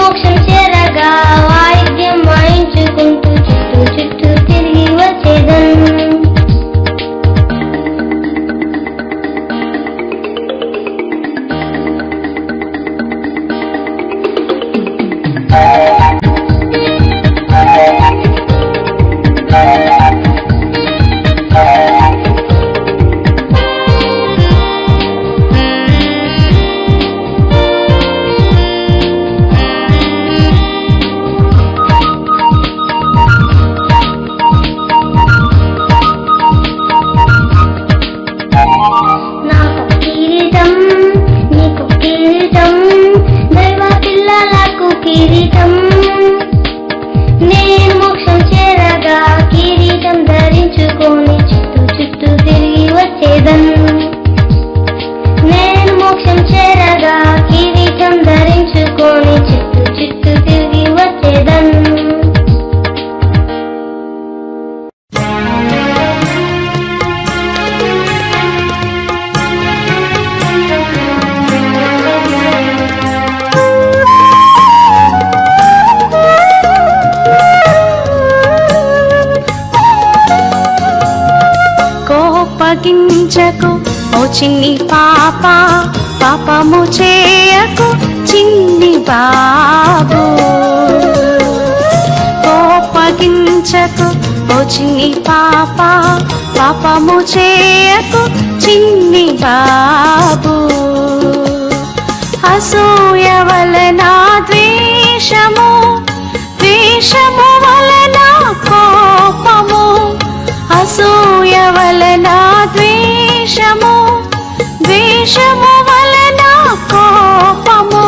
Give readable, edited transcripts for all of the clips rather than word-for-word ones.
మోక్షం చేరగా వాయిద్యం వాయించుకుంటూ చుట్టూ చుట్టూ తిరిగి వచ్చేదన్. కిరీటం నేను మోక్షం చేరగా కిరీటం ధరించుకొని చుట్టూ చుట్టూ తిరిగి వచ్చేదన్. నేను మోక్షం చేరగా కిరీటం ధరించుకొని చుట్టూ చుట్టూ తిరిగి వచ్చేదన్. కోపగించకు ఓ చిన్ని పాప, పాపము చేయకు చిన్ని బాబు. కోపగించకు ఓ చిన్ని పాప, పాపము చేయకు చిన్ని బాబు. అసూయ వలన ద్వేషము, ద్వేషము వలన కోపము, అసూయ వలన ద్వేషము, ద్వేషము వలన కోపము,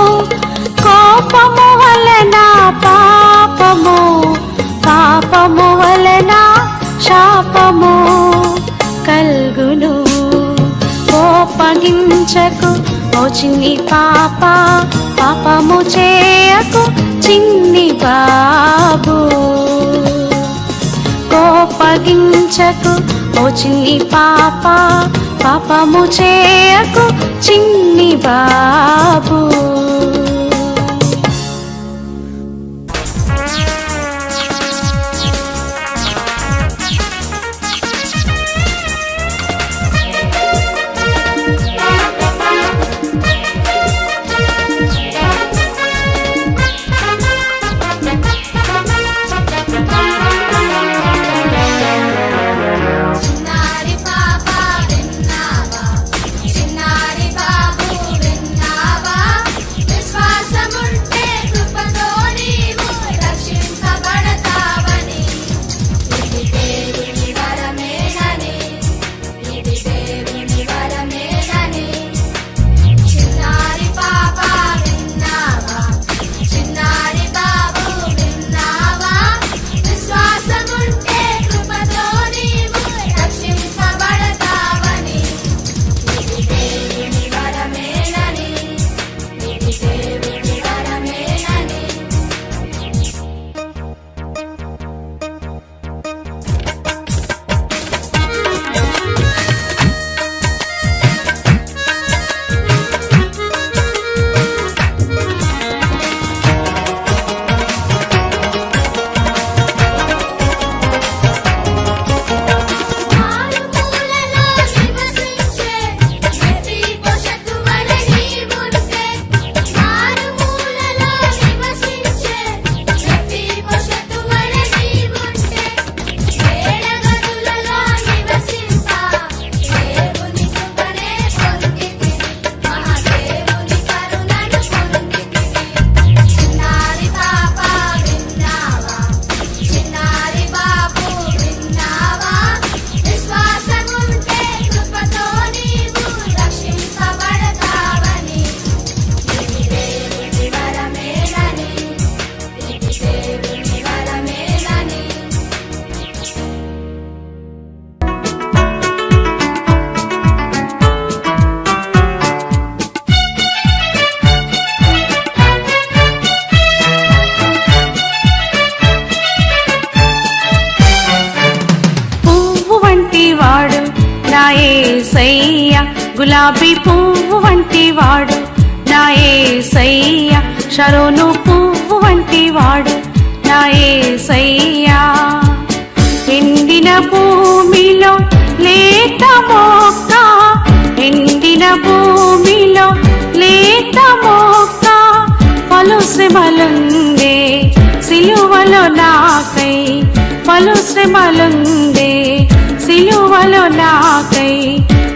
కోపము వలన పాపము, పాపము వలన శాపము కల్గును. కోపగించకు ఓ చిన్ని పాప, పాపము చేయకు చిన్ని బాబు. కోపగించకు ఓ చిన్ని పాప, పాపము చేయకు చిన్ని బాబు. యేసయ్యా గులాబీ పువ్వు వంటి వాడు నా యేసయ్యా షరోను పువ్వు వంటి వాడు నా యేసయ్యా. ఎండిన భూమిలో లేత మొక్క, ఎండిన భూమిలో లేత మొక్క, పలు శ్రమలుందే సిలువలో నాకై, పలు శ్రమలుందే సిలువలో నాకై,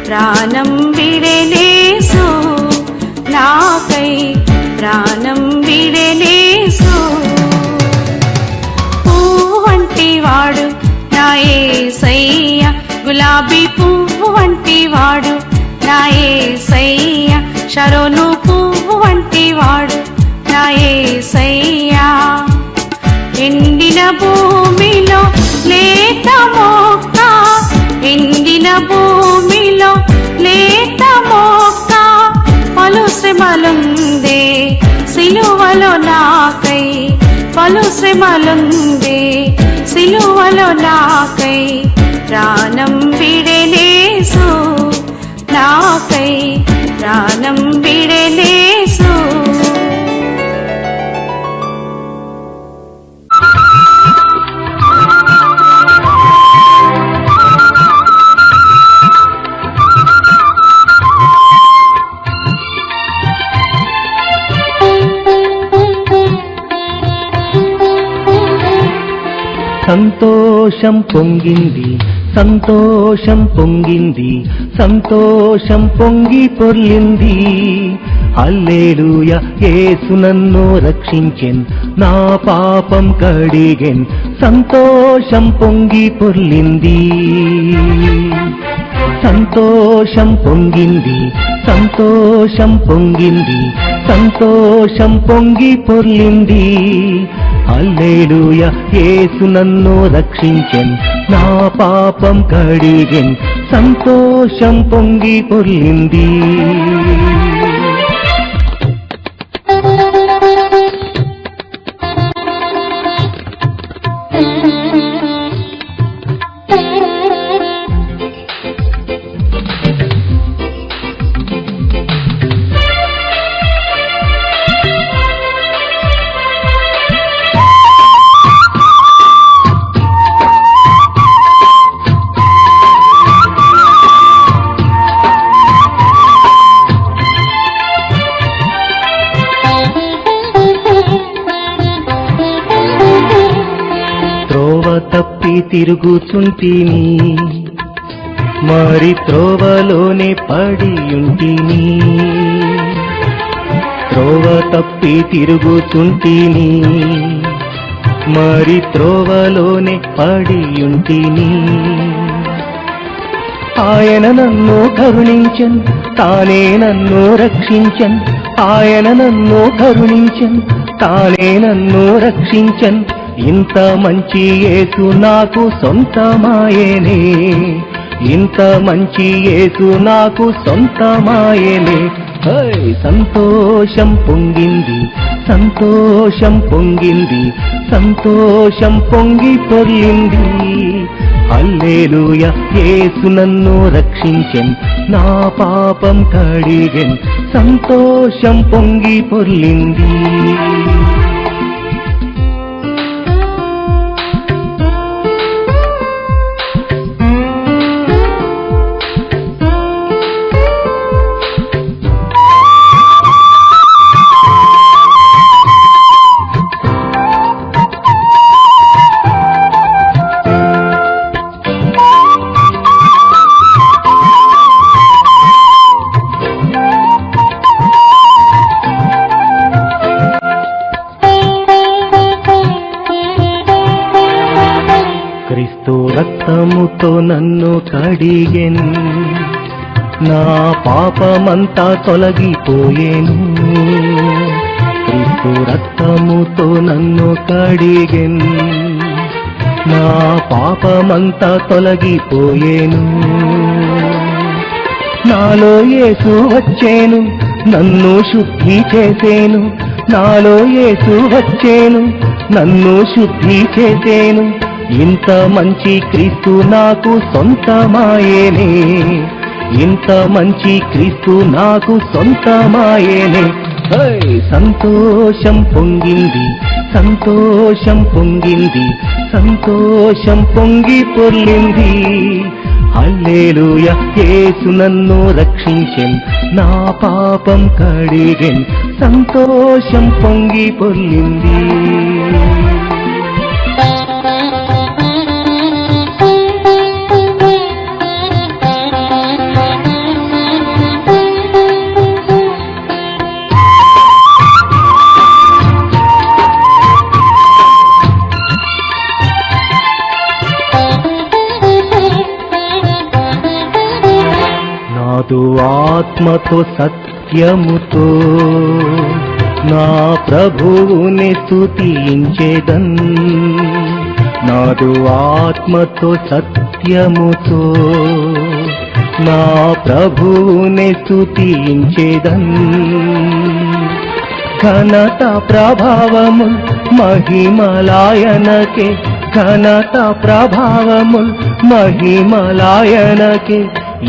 ప్రాణం విడెనేసు నాకై, ప్రాణం విడెనేసు. పువ్వు వంటి వాడు నా యేసయ్యా, గులాబీ పువ్వు వంటి వాడు నా యేసయ్యా, షరోను పువ్వు వంటి వాడు నా యేసయ్యా. ఎండిన భూమిలో లేత మొక్క, ఎండిన భూమిలో లేత మొక్క, పలు శ్రమలుందే సిలువలో నాకై, పలు శ్రమలుందే సిలువలో నాకై, ప్రాణం విడెనేసు నాకై, ప్రాణం విడెనేసు. సంతోషం పొంగింది, సంతోషం పొంగింది, సంతోషం పొంగి పొర్లింది. హల్లెలూయా, యేసు నన్ను రక్షించెన్, నా పాపం కడిగెన్, సంతోషం పొంగి పొర్లింది. సంతోషం పొంగింది, సంతోషం పొంగింది, సంతోషం పొంగి పొర్లింది. హల్లెలూయా, యేసు నన్ను రక్షించెన్, నా పాపం కడిగెన్, సంతోషం పొంగి పొర్లింది. తప్పి తిరుగుచుంటిని, మరి త్రోవలోనే పడియుంటిని. త్రోవ తప్పి తిరుగుచుంటిని, మరి త్రోవలోనే పడియుంటిని. ఆయన నన్ను కరుణించన్, తానే నన్ను రక్షించన్. ఆయన నన్ను కరుణించన్, తానే నన్ను రక్షించన్. ఇంత మంచి యేసు నాకు సొంతమాయేనే, ఇంత మంచి యేసు నాకు సొంతమాయేనే. సంతోషం పొంగింది, సంతోషం పొంగింది, సంతోషం పొంగి పొర్లింది. హల్లెలూయా, యేసు నన్ను రక్షించెన్, నా పాపం కడిగెన్, సంతోషం పొంగి పొర్లింది. క్రీస్తు రక్తముతో నన్ను కడిగెన్, నా పాపమంతా తొలగిపోయేను. క్రీస్తు రక్తముతో నన్ను కడిగెన్, నా పాపమంతా తొలగిపోయేను. నాలో యేసు వచ్చేను, నన్ను శుద్ధి చేసేను. నాలో యేసు వచ్చేను, నన్ను శుద్ధి చేసేను. ఇంత మంచి క్రీస్తు నాకు సొంతమాయేనే, ఇంత మంచి క్రీస్తు నాకు సొంతమాయేనే. సంతోషం పొంగింది, సంతోషం పొంగింది, సంతోషం పొంగి పొర్లింది. హల్లెలూయా, యేసు నన్ను రక్షించెన్, నా పాపం కడిగెన్, సంతోషం పొంగి పొర్లింది. నాదు ఆత్మతో సత్యముతో నా ప్రభువుని స్తుతించెదన్, నాదు ఆత్మతో సత్యముతో నా ప్రభువుని స్తుతించెదన్. ఘనత ప్రభావము మహిమలాయనకే, ఘనత ప్రభావము మహిమలాయనకే,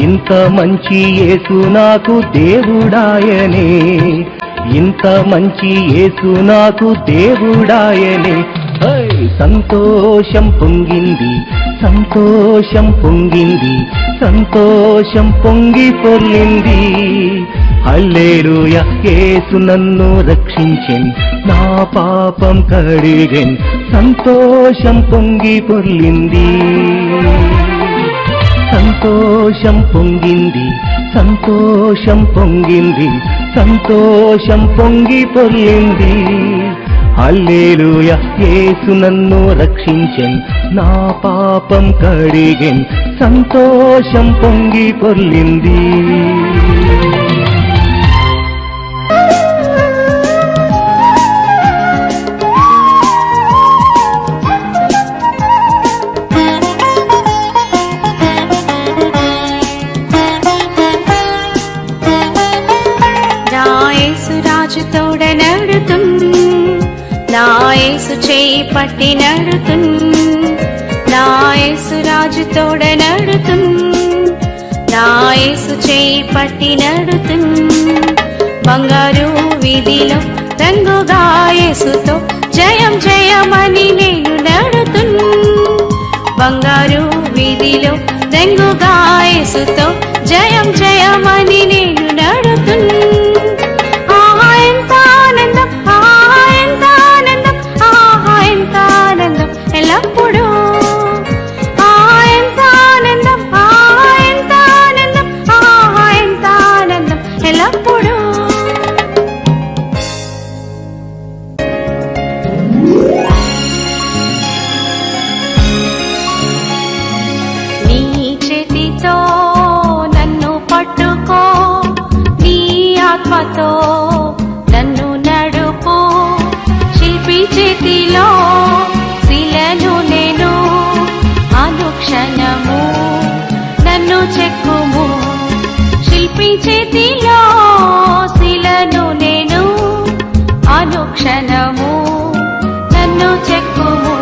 ఇంత మంచి యేసు నాకు దేవుడాయనే, ఇంత మంచి యేసు నాకు దేవుడాయనే. సంతోషం పొంగింది, సంతోషం పొంగింది, సంతోషం పొంగి పొర్లింది. హల్లెలూయా, యేసు నన్ను రక్షించెన్, నా పాపం కడిగెన్, సంతోషం పొంగి పొర్లింది. సంతోషం పొంగింది, సంతోషం పొంగింది, సంతోషం పొంగి పొర్లింది. హల్లెలూయా, యేసు నన్ను రక్షించెన్, నా పాపం కడిగెన్, సంతోషం పొంగి పొర్లింది. నా యేసు చేయి పట్టి నడుతున్, నా యేసు రాజు తోడ నడుతున్, నా యేసు చేయి పట్టి నడుతున్. బంగారు వీధిలో రంగుగా యేసుతో జయం జయమని నేను నడుతున్, బంగారు వీధిలో రంగుగా యేసుతో జయం జయమని నేను నడుతున్. నన్ను నడుపు, శిల్పి చేతిలో శిలను నేను, అనుక్షణము నన్ను చెక్కుము. శిల్పి చేతిలో శిలను నేను, అనుక్షణము నన్ను చెక్కుము.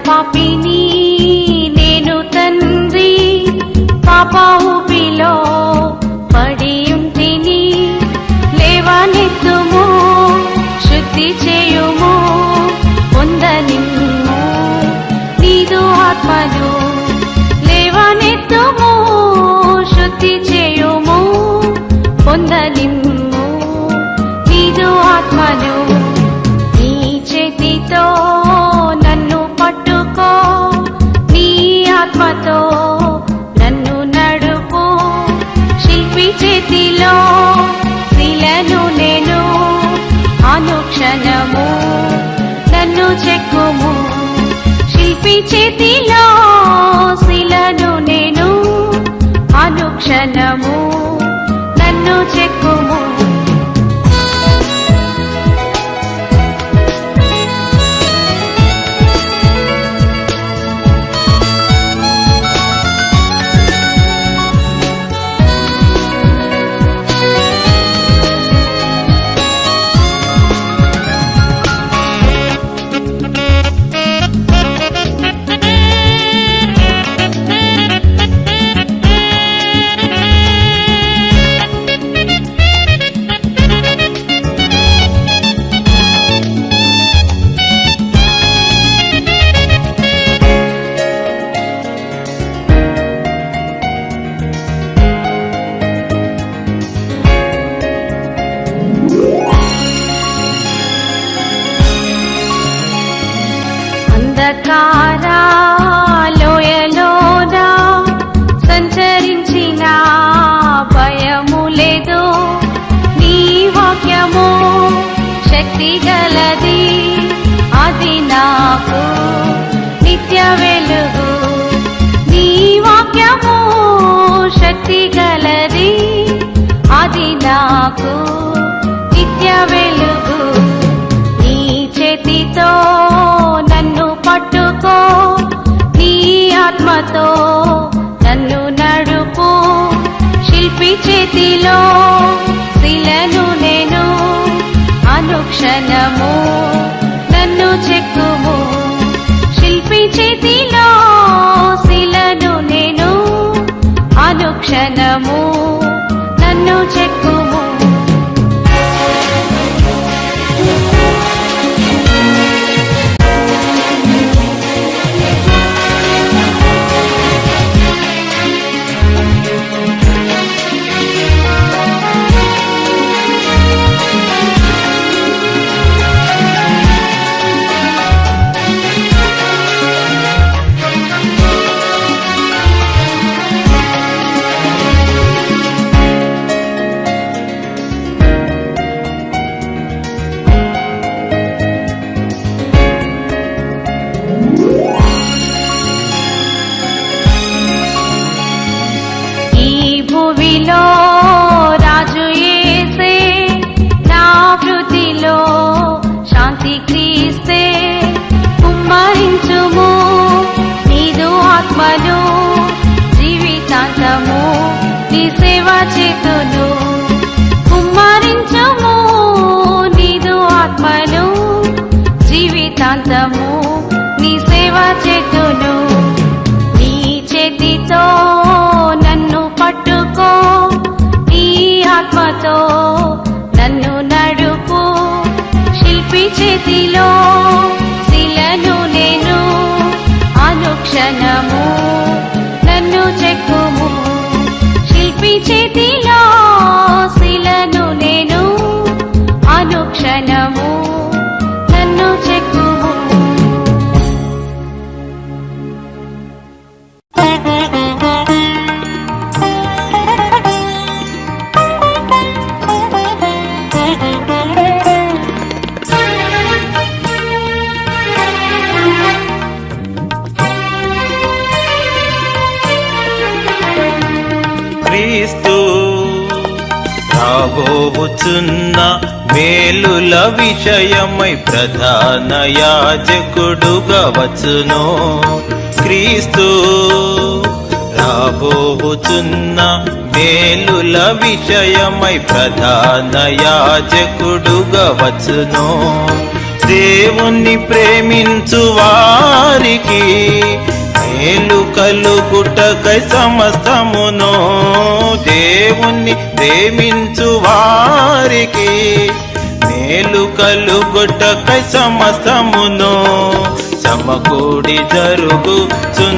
పాపిని నేను తండ్రి, పాప ఊపిలో పడి ఉంటిని, లేవనెత్తుము, శుద్ధి చేయుము, పొందనిమ్ము నీదు ఆత్మను. లేవనెత్తుము, శుద్ధి చేయుము, పొందనిమ్ము నీదు ఆత్మను. నీ చేతితో నన్ను పట్టుకో, నీ ఆత్మతో నన్ను నడుపు, చేతిలో శిలను నేను, అనుక్షణము నన్ను చెక్కుము. అంధకారాలోయలోన సంచరించిన భయము లేదు, నీ వాక్యము శక్తి గలది, అది నాకు నిత్య వెలుగు. నీ వాక్యము శక్తి గలది, అది నాకు నిత్య వెలుగు. నీ చేతితో నన్ను పట్టుకో, నీ ఆత్మతో నన్ను నడుపు. శిల్పి చేతిలో శిలను నేను, అనుక్షణము నన్ను చెక్కుము. శిల్పి చేతిలో శిలను నేను, అనుక్షణము నన్ను చెక్కుము. భూమిలో రాజు యేసే, నా హృదిలో శాంతి క్రీస్తే. కుమ్మరించుము నీదు ఆత్మను, జీవితాంతము నీ సేవ చేతును. కుమ్మరించుము నీదు ఆత్మను, జీవితాంతము నీ సేవ చేతును. నీ చేతితో నన్ను పట్టుకో, నీ ఆత్మతో నన్ను నడుపు. శిల్పి చేతిలో శిలను నేను, అనుక్షణము నన్ను చెక్కుము. శిల్పి చేతిలో శిలను నేను, అనుక్షణము నన్ను చెక్కుము. క్రీస్తు రాబోచున్న మేలుల విషయమై ప్రధాన యాజకుడుగా వచ్చును. క్రీస్తు రాబోచున్న మేలుల విషయమై ప్రధాన యాజకుడుగా వచ్చును. దేవుణ్ణి ప్రేమించు వారికి మేలు కలుగుటకై సమస్తమును, దేవుణ్ణి ప్రేమించు వారికి మేలు కలుగుటకై సమస్తమును సమకూడి జరుగుచున్నవి,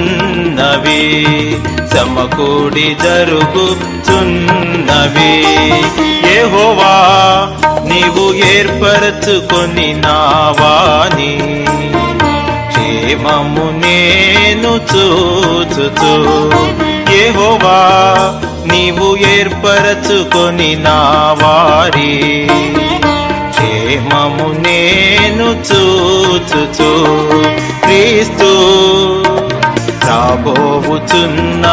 సమకూడి జరుగుచున్నవి. యెహోవా నీవు ఏర్పరచుకొని నావాని క్షేమము నేను చూచుచు. యెహోవా నీవు ఏర్పరచుకొని నా వారి క్షేమము నేను చూచుచు క్రీస్తు రాబోవుచున్న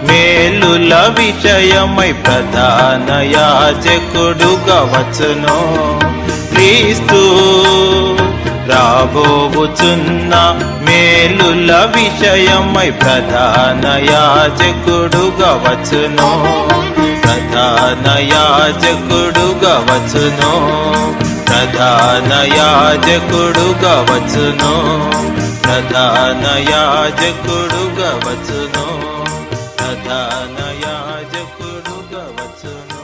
మేలుల విషయమై ప్రధాన యాజకుడుగా వచ్చును క్రీస్తు రాబోవుచున్న మేలుల విషయమై ప్రధాన యాజకుడుగా వచ్చును ప్రధాన యాజకుడుగా వచ్చును ప్రధాన యాజకుడుగా వచ్చును ప్రధాన యాజకుడుగా వచ్చును ప్రధాన యాజకుడుగా వచ్చును.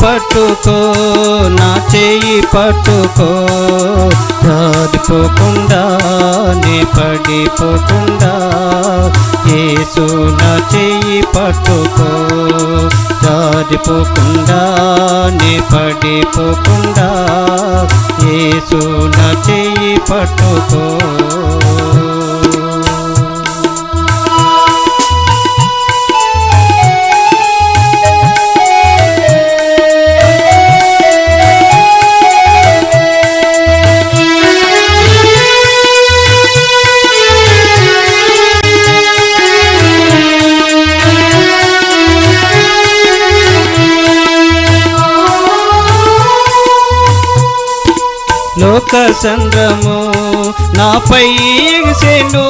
పట్టుకో నా చేయి పట్టుకో జారిపోకుండా నే పడిపోకుండా యేసు నా చేయి పట్టుకో జారిపోకుండా నే పడిపోకుండా యేసు నా చేయి పట్టుకో. లోక సంద్రము నాపై ఎగిసెను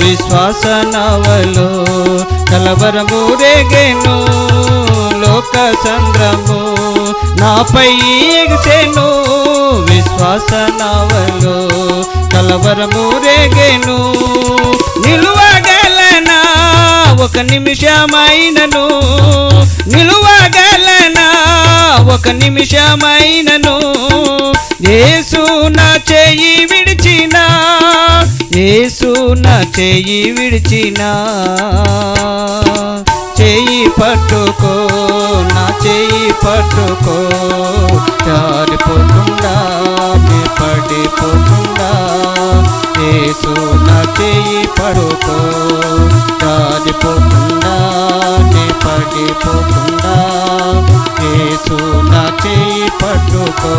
విశ్వాస నవలో కలవరము రేగెను లోక సంద్రము నాపై ఎగిసెను విశ్వాస నవలో కలవరము రేగెను నిలువగలనా ఒక నిమిషమైనను నిలువగలనా ఒక నిమిషమైనను యేసు నా చేయి విడిచినా యేసు నా చేయి విడిచినా చేయి పట్టుకో నా చేయి పట్టుకో జారిపోకుండా నే పడిపోకుండా యేసు నా చేయి పట్టుకో జారిపోకుండా నే పడిపోకుండా యేసు నా చేయి పట్టుకో.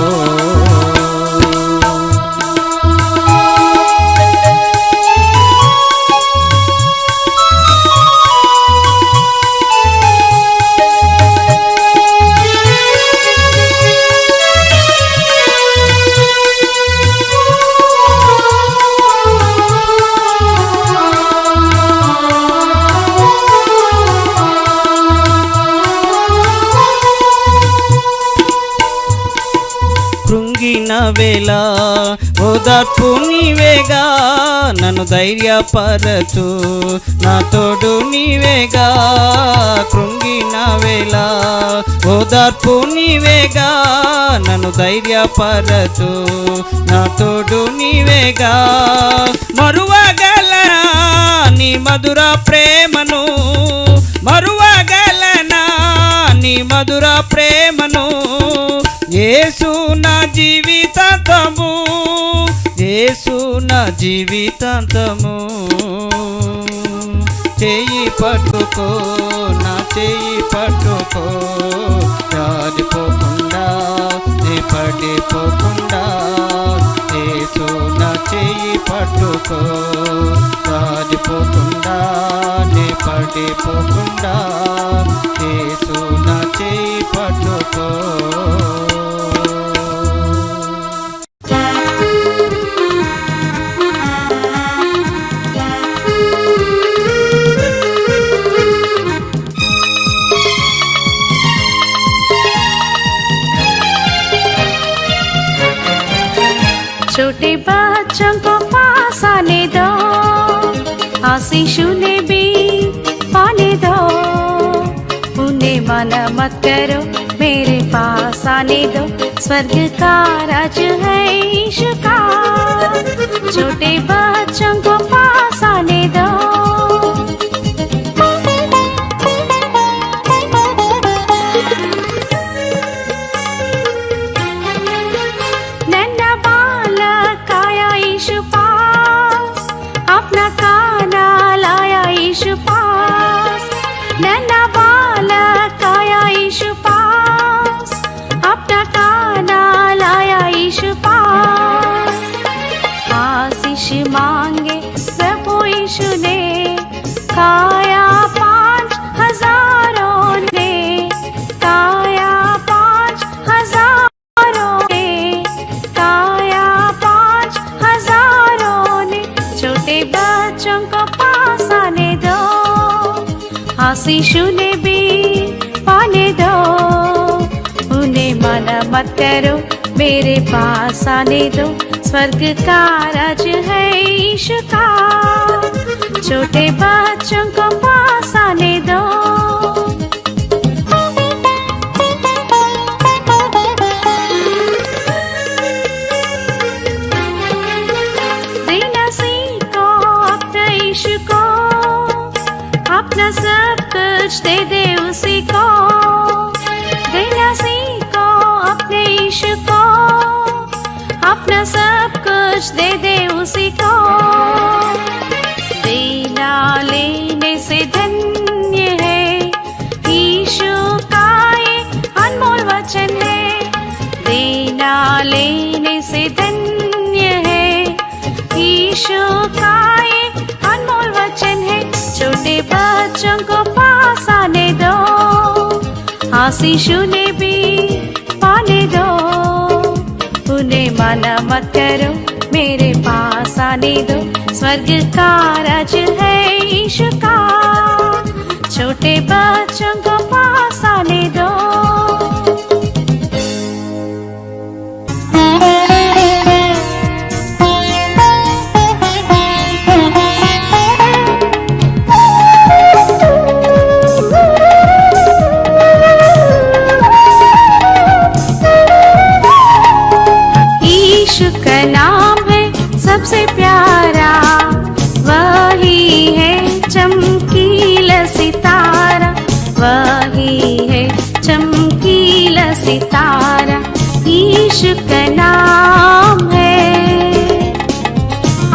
కృంగిన వేళ ఓదార్పు నీవేగా నన్ను ధైర్యపరచు నా తోడు నీవేగా కృంగిన వేళ ఓదార్పు నీవేగా నన్ను ధైర్యపరచు నా తోడు నీవేగా మరువగలనా నీ మధుర ప్రేమను మరువగలనా నీ మధుర ప్రేమను యేసు నా జీవితాంతము యేసు నా జీవితాంతము చేయి పట్టుకో నా చేయి పట్టుకో జారిపోకుండా నే పడిపోకుండా యేసు నా చేయి పట్టుకో జారిపోకుండా నే పడిపోకుండా యేసు నా చేయి పట్టుకో. छोटे बच्चों को पास आने दो आशीष उन्हें भी पाने दो उन्हें मना मत करो मेरे पास आने दो स्वर्ग का राज है यीशु का छोटे बच्चों को पास आने दो आशीषुने भी पाने दो, उन्हें मना मत करो, मेरे पास आने दो। स्वर्ग का राज है यीशु का, छोटे बच्चों को पास आने दो। देना सीखो अपने यीशु को, अपना सब कुछ दे दे उसी को। देना सीखो अपने यीशु को, अपना सब कुछ दे दे उसी को। देना लेने से धन्य है, यीशु का ये अनमोल वचन है। देना लेने से धन्य है, यीशु का ये अनमोल वचन है। छोटे बच्चों को पास आने दो, आशीष उन्हें भी पाने दो। उन्हें मना मत करो, मेरे पास आने दो। स्वर्ग का राज है यीशु का, छोटे बच्चों को पास आने दो। सबसे प्यारा वही है चमकीला सितारा, वही है चमकीला सितारा, यीशु का नाम है।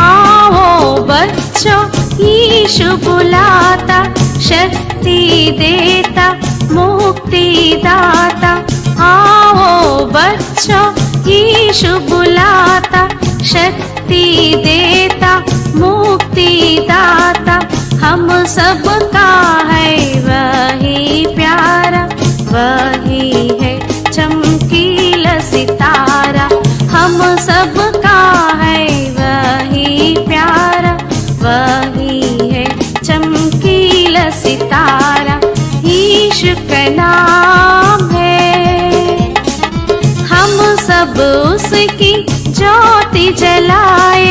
आओ बच्चों, यीशु बुलाता, शक्ति देता, मुक्ति दाता। आओ बच्चों, यीशु बुलाता, शक्ति देता, मुक्ति दाता। हम सबका है वही प्यारा, वही है चमकीला सितारा। हम सबका है वही प्यारा, वही है चमकीला सितारा, यीशु का नाम है। हम सब उसकी ज्योति जलाए,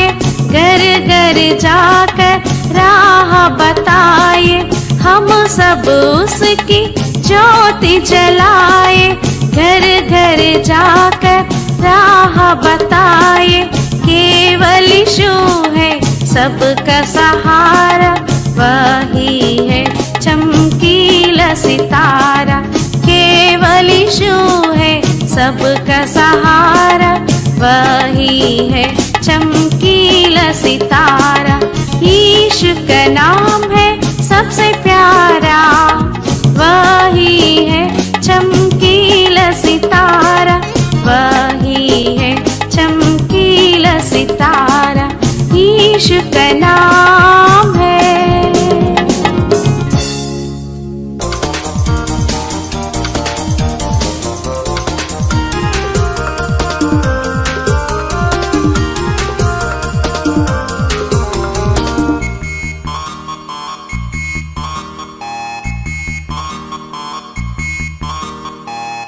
घर घर जाकर राह बताए। हम सब उसकी ज्योति जलाए, घर घर जाकर राह बताए। केवल यीशु है सबका सहारा, वही है चमकीला सितारा। केवल यीशु है सबका सहारा, वही है चमकीला सितारा। यीशु का नाम है सबसे प्यारा, वही है चमकीला सितारा, वही है चमकीला सितारा, यीशु का नाम है।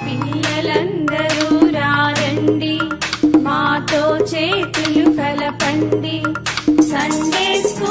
పిల్లలందరూ రారండి, మాతో చేతులు కలపండి. Sunday school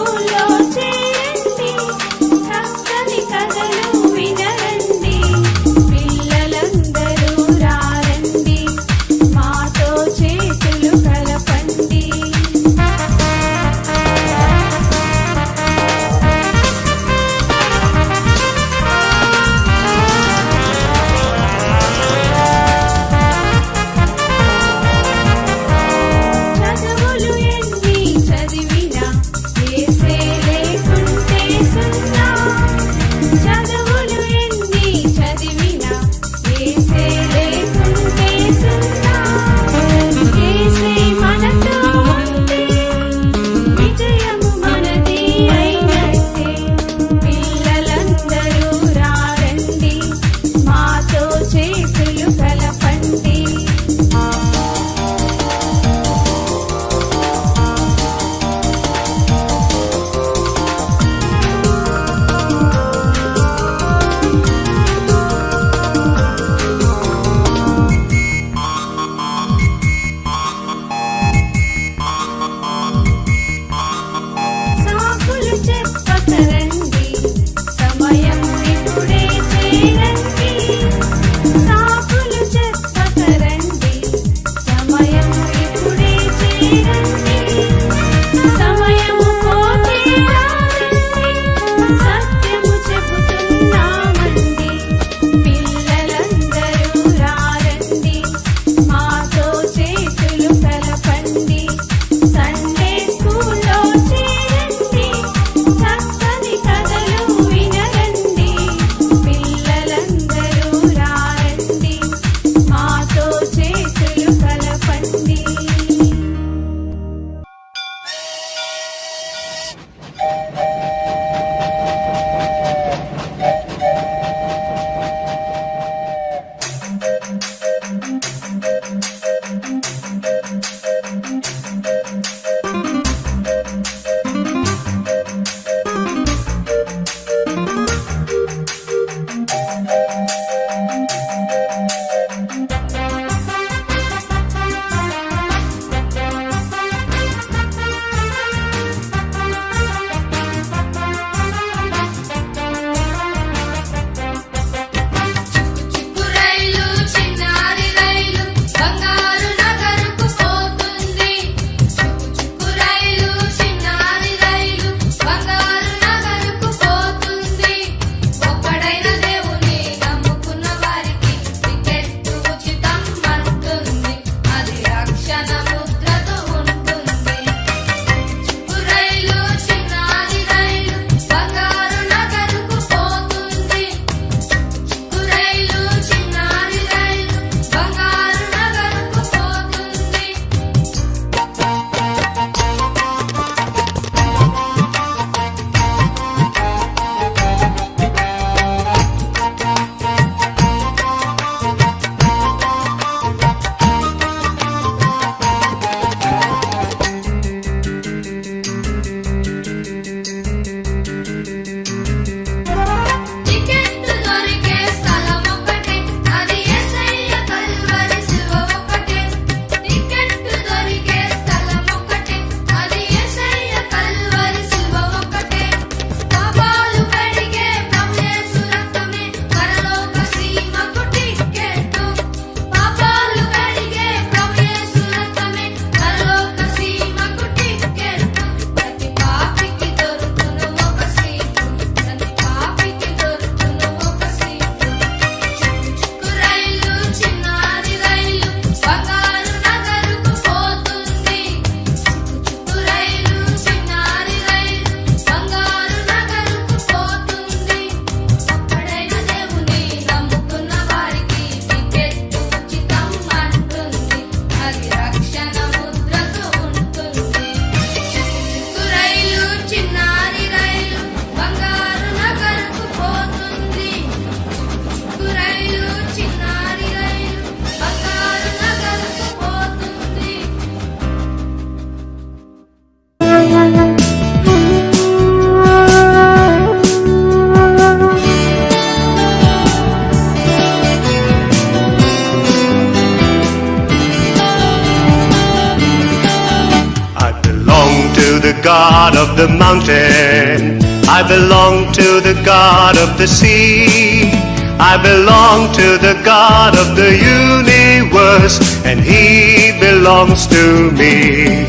God of the mountain. I belong to the God of the sea. I belong to the God of the universe, and He belongs to me.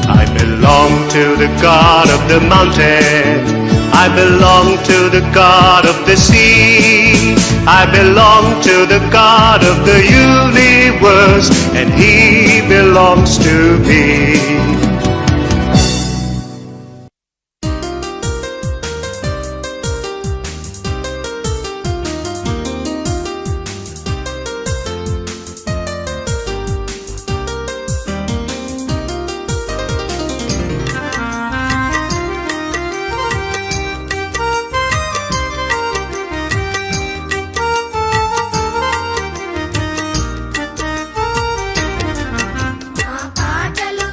I belong to the God of the mountain. I belong to the God of the sea. I belong to the God of the universe, and He belongs to me. ఆ పాటలు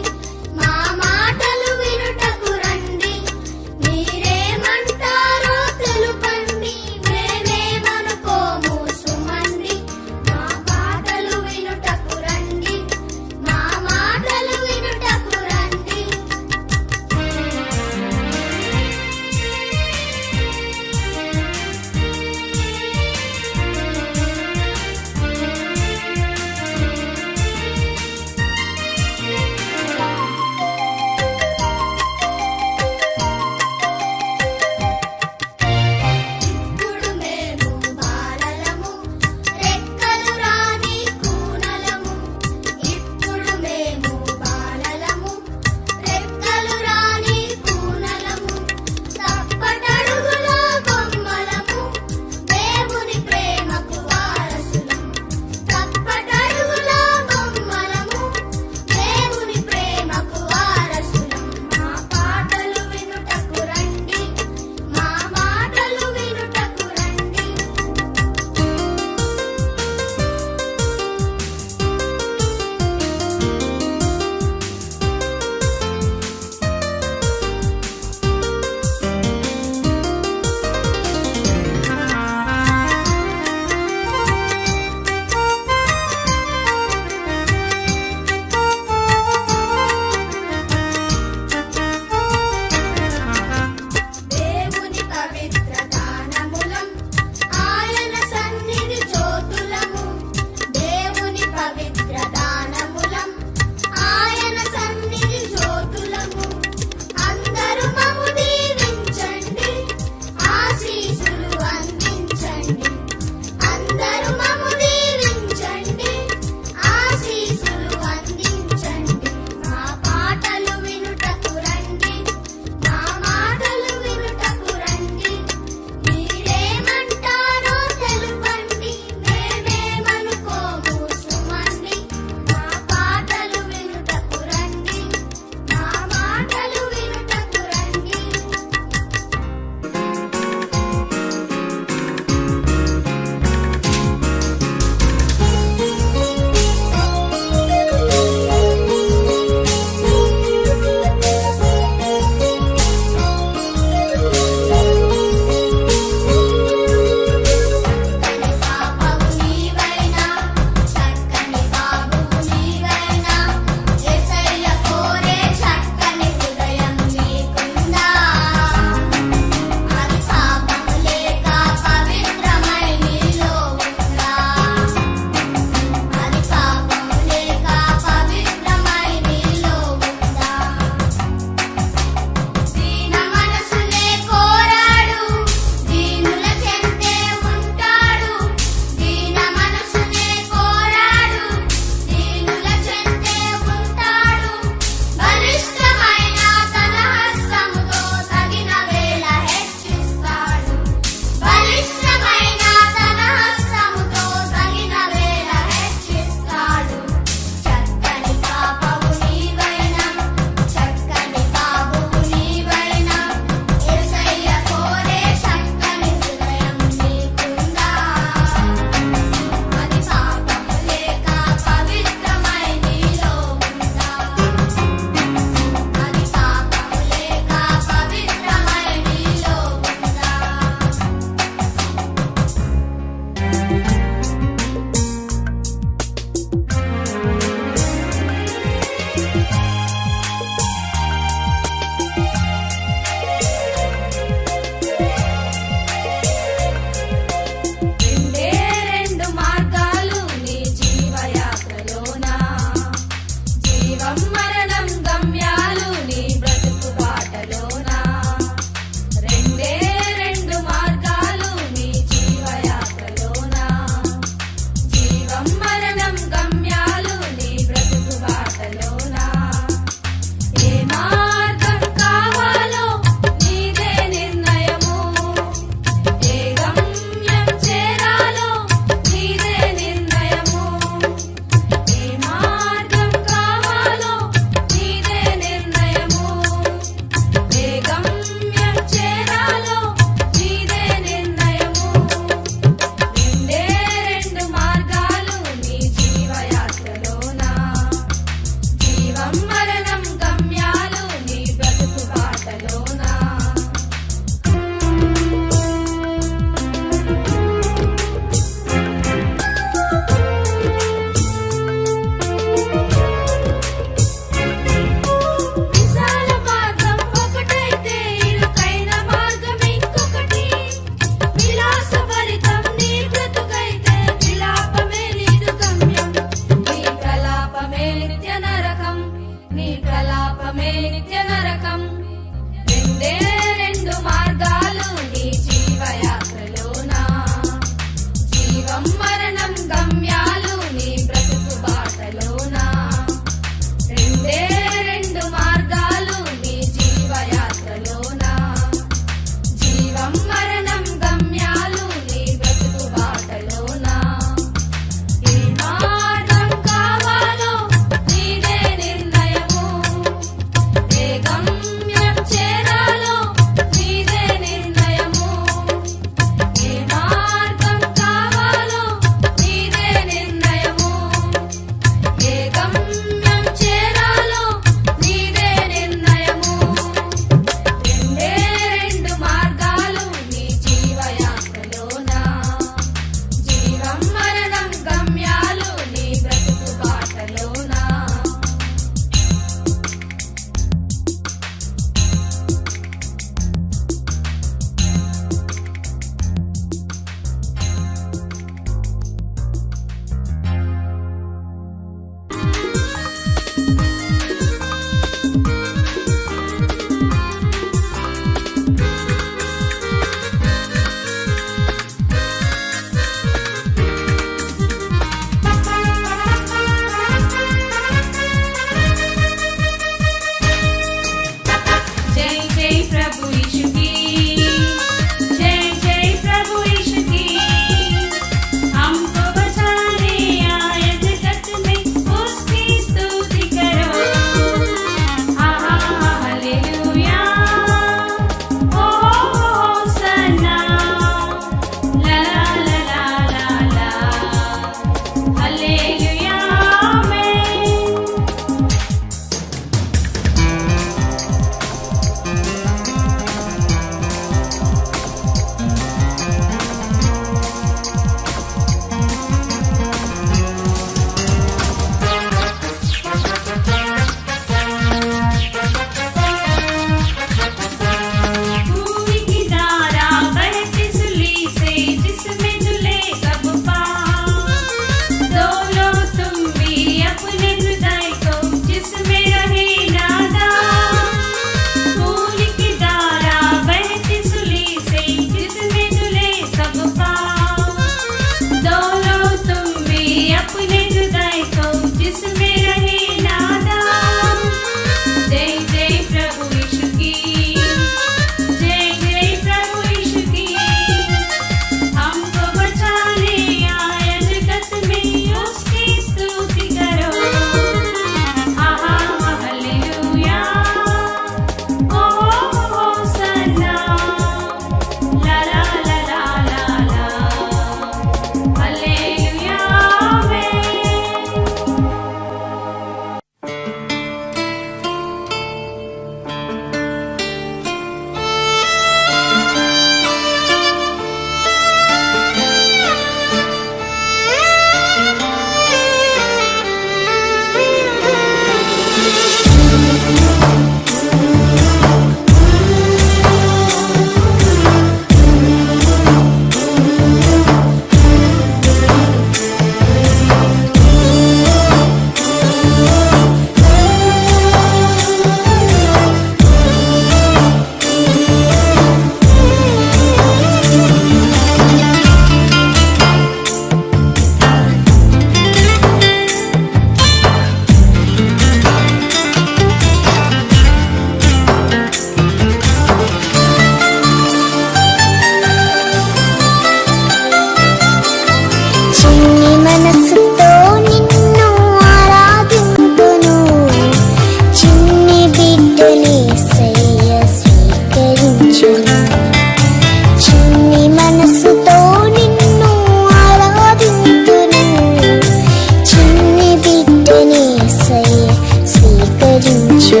ధరించు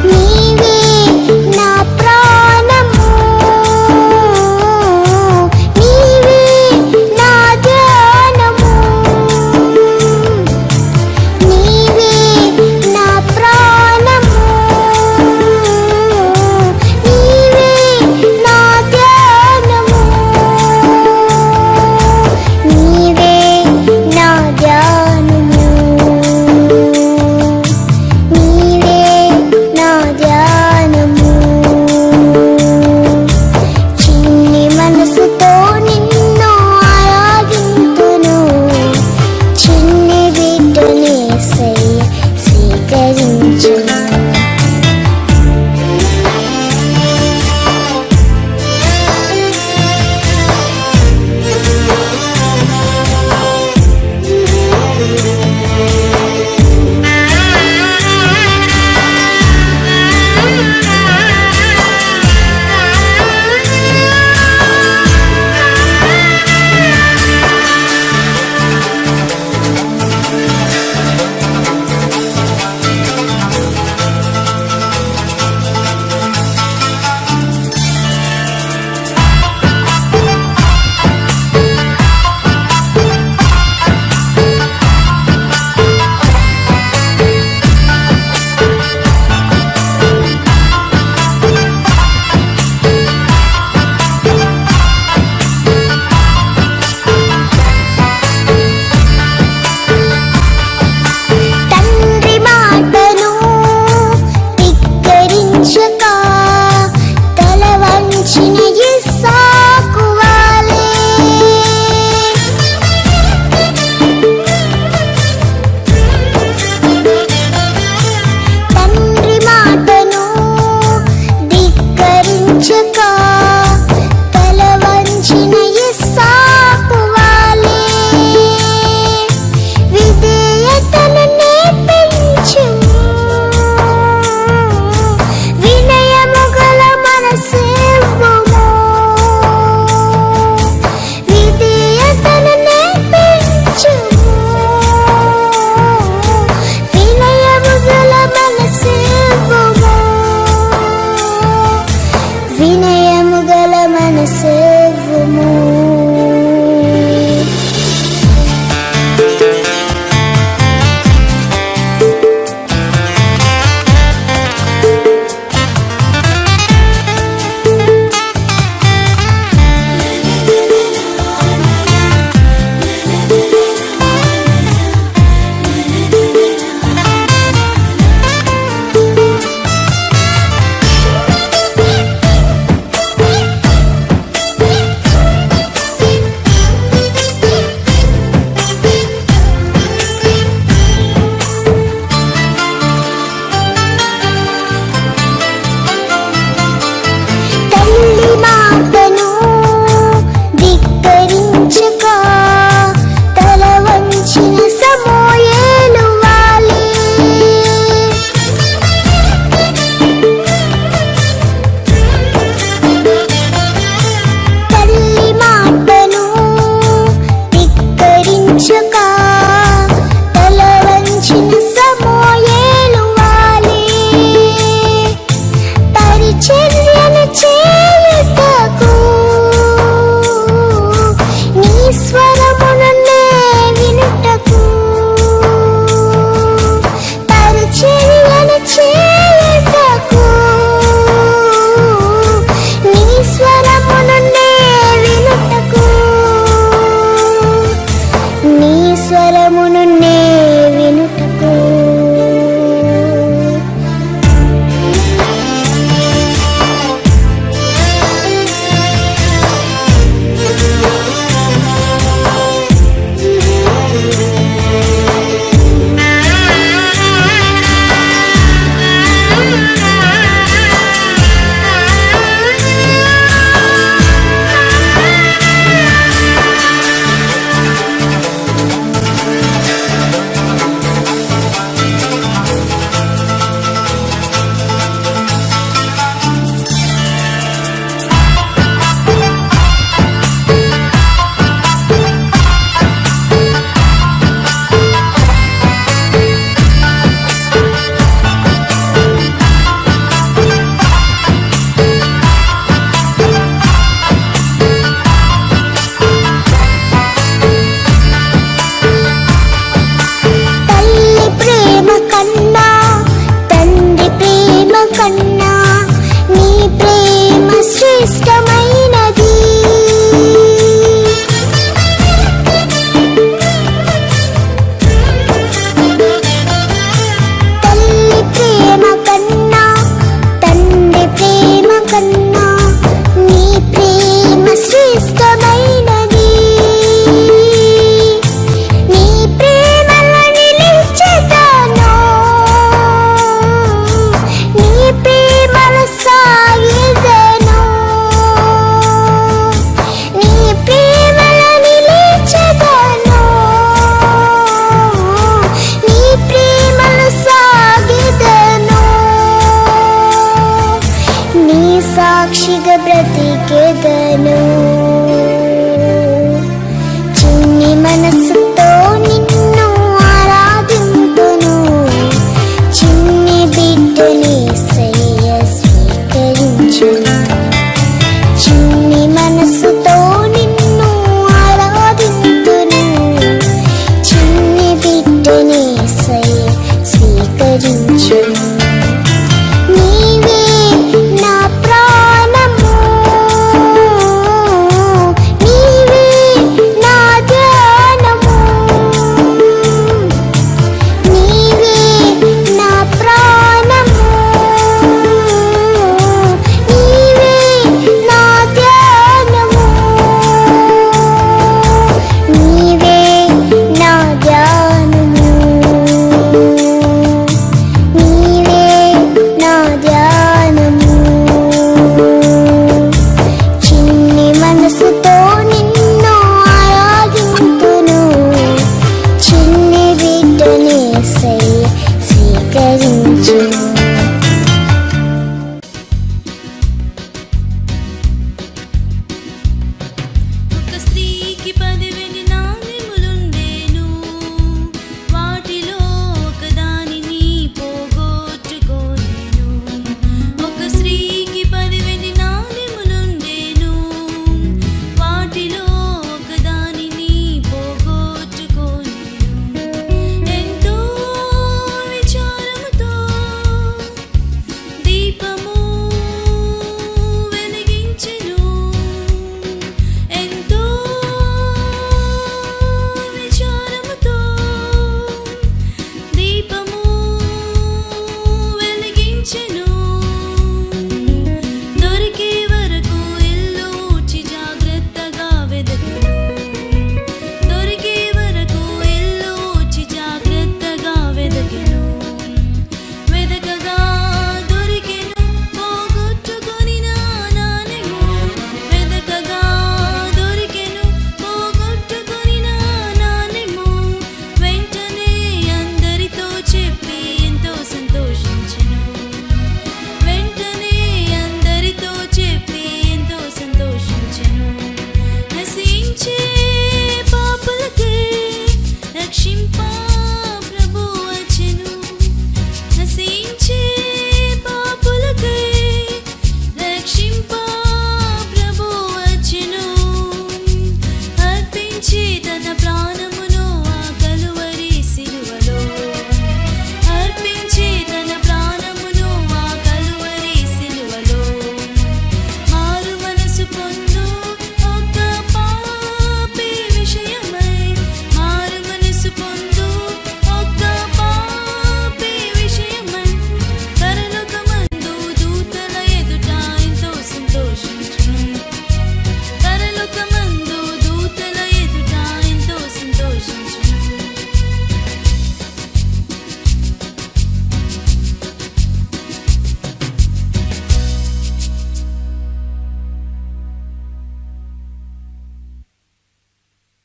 నీవే నా ప్రాణము నీవే నా ధ్యానము నీవే నా ప్రాణము నీవే నా ధ్యానము నీవే నా ధ్యానము నీవే బ్రతికెదను